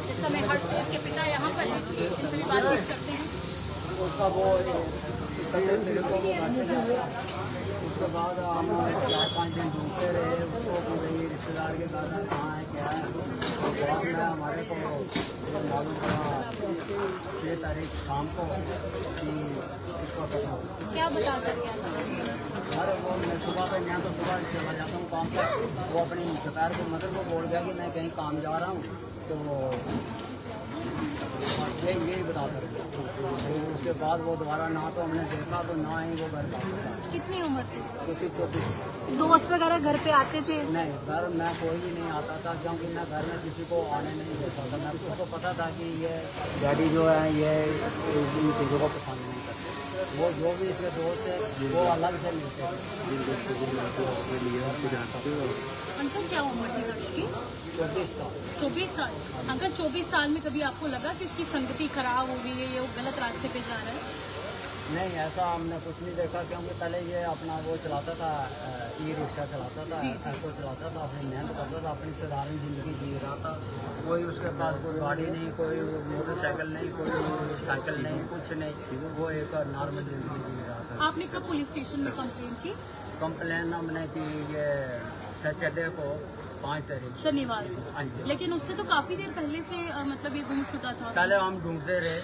इस समय हर्षदेव के पिता यहाँ पर हैं, इनसे भी बातचीत करते हैं। उसका वो उसके बाद हम 4-5 दिन ढूंढते रहे उसको, पूरे रिश्तेदार के घर में कहाँ है क्या है। तो बाद में हमारे को मालूम पड़ा 6 तारीख शाम को कि उसका पता। क्या बताता क्या? अरे वो मैं सुबह पे यहाँ तो सुबह चला जाता हूँ काम पर, वो अपनी दोपहर को मदर को बोल गया कि मैं कहीं काम जा रहा हूँ, तो बस यही बता कर। तो उसके बाद वो दोबारा ना तो हमने देखा तो ना ही वो घर वापस आया। कितनी उम्र थी? उसी 24। दोस्त वगैरह घर पे आते थे? नहीं, घर में कोई भी नहीं आता था, क्योंकि मैं घर में किसी को आने नहीं देता था। मैं उसको पता था कि ये डैडी जो है ये इन चीज़ों को पसंद नहीं करते। वो जो भी इसके दोस्त है वो अलग से मिलते हैं। अंकल क्या उम्र थी हर्ष की? 24 साल। 24 साल। अंकल 24 साल में कभी आपको लगा कि उसकी संगति खराब हो गई है, ये वो गलत रास्ते पे जा रहा है? नहीं, ऐसा हमने कुछ नहीं देखा, क्योंकि पहले ये अपना वो चलाता था, ई रिक्शा चलाता था, ऑटो चलाता था, अपनी मेहनत करता था, अपनी साधारण ज़िंदगी जी रहा था। कोई उसके पास कोई गाड़ी नहीं, कोई मोटरसाइकिल नहीं, कोई साइकिल नहीं, कुछ नहीं, वो एक नॉर्मल ज़िंदगी जी रहा था। आपने कब पुलिस स्टेशन में कंप्लेन की? कंप्लेन हमने की ये सैटरडे को 5 तारीख शनिवार को। हाँ जी। लेकिन उससे तो काफी देर पहले से मतलब ये गुमशुदा था। पहले हम ढूंढते रहे,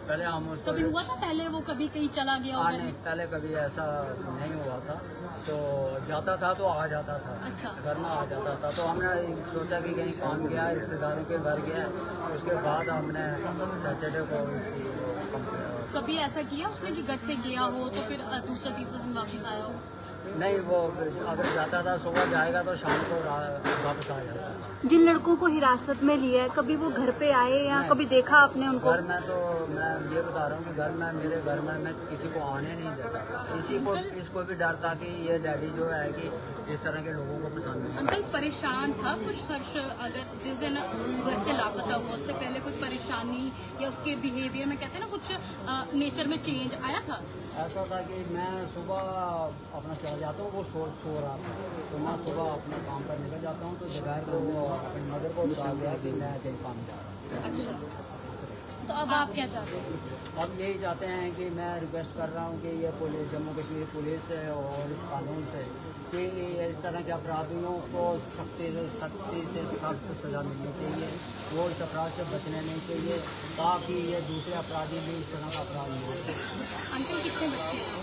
पहले हम उसको कभी हुआ था पहले वो कभी कहीं चला गया होगा? नहीं, पहले कभी ऐसा नहीं हुआ था। तो जाता था तो आ जाता था, अच्छा। घर में आ जाता था। तो हमने सोचा कि कहीं काम गया, रिश्तेदारों के घर गया। उसके बाद हमने सैटरडे को इसकी कभी ऐसा किया उसने कि घर से गया हो तो फिर दूसरा तीसरा दिन वापस आया हो? नहीं, वो अगर जाता था सुबह जाएगा तो शाम को वापस आ जाता। जिन लड़कों को हिरासत में लिया है कभी वो घर पे आए या कभी देखा आपने उनको? घर में तो मैं ये बता रहा हूँ कि घर में मेरे घर में मैं किसी को आने नहीं देता। इसको भी डर था कि ये डैडी जो है कि इस तरह के लोगों को पसंद नहीं। अंकल परेशान था कुछ हर्ष? अगर जिस दिन घर से लापता हुआ उससे पहले कोई परेशानी या उसके बिहेवियर में कहते हैं ना कुछ नेचर में चेंज आया था? ऐसा था कि मैं सुबह अपना चला जाता हूँ, वो सो रहा था, तो मैं सुबह अपने काम पर निकल जाता हूँ। तो दोपहर को वो अपनी मदर को बता गया कि मैं कहीं काम जा रहा हूँ। अच्छा, तो अब आप क्या चाहते हैं? अब यही चाहते हैं कि मैं रिक्वेस्ट कर रहा हूँ कि ये पुलिस, जम्मू कश्मीर पुलिस है और इस कानून से कि इस तरह के अपराधियों को सख्ती से सख्त सज़ा मिलनी चाहिए। वो इस अपराध से बचने नहीं चाहिए, ताकि ये दूसरे अपराधी भी इस तरह का अपराध नहीं हो। अंकल कितने बच्चे हैं?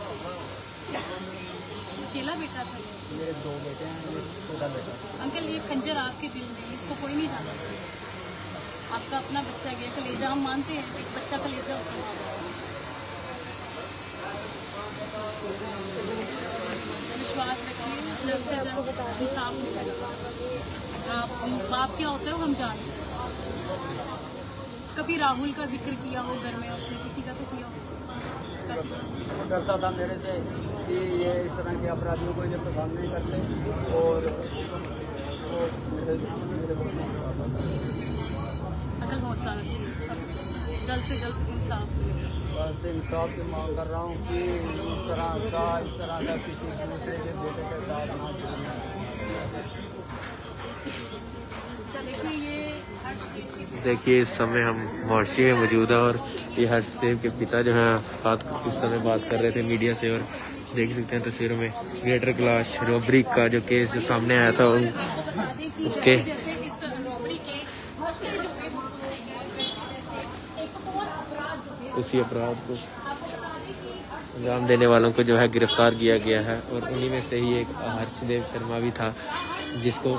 अकेला बेटा था? मेरे 2 बेटे हैं, एक छोटा बेटा। अंकल ये खंजर आपके दिल में, इसको कोई नहीं जानता। आपका अपना बच्चा गया, कलेजा हम मानते हैं कि बच्चा कलेजा होता है। विश्वास रखिए, जल्द से जल्द इंसाफ मिलेगा। आप बाप क्या होता है वो हम जानते हैं। कभी राहुल का जिक्र किया हो घर में उसने? किसी का तो किया हो? डरता था मेरे से कि ये इस तरह के अपराधियों को ये पसंद नहीं करते, और अकल हौसला रखिए, जल्द से जल्द इंसाफ। बस इंसाफ की मांग कर रहा हूँ कि इस तरह का किसी दूसरे के बेटे के साथ ना जुड़ना। देखिए इस समय हम मोर्ची में मौजूद है और ये हर्षदेव के पिता जो हैं इस समय बात कर रहे थे मीडिया से। और देख सकते हैं तस्वीरों में ग्रेटर कैलाश रॉबरी का जो केस जो सामने आया था उसके उसी अपराध को अंजाम देने वालों को जो है गिरफ्तार किया गया है। और उन्हीं में से ही एक हर्षदेव शर्मा भी था जिसको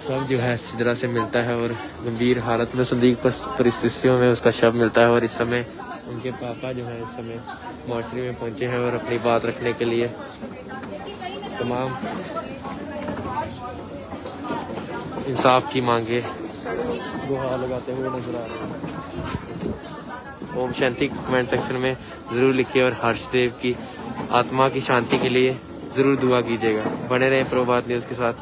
शव जो है सिदरा से मिलता है और गंभीर हालत में संदिग्ध परिस्थितियों में उसका शव मिलता है। और इस समय उनके पापा जो है इस समय मोर्चरी में पहुंचे हैं और अपनी बात रखने के लिए तमाम इंसाफ की मांगे गुहार लगाते हुए नजर आ रहे हैं। ओम शांति कमेंट सेक्शन में ज़रूर लिखिए और हर्षदेव की आत्मा की शांति के लिए ज़रूर दुआ कीजिएगा। बने रहें प्रभात न्यूज़ के साथ।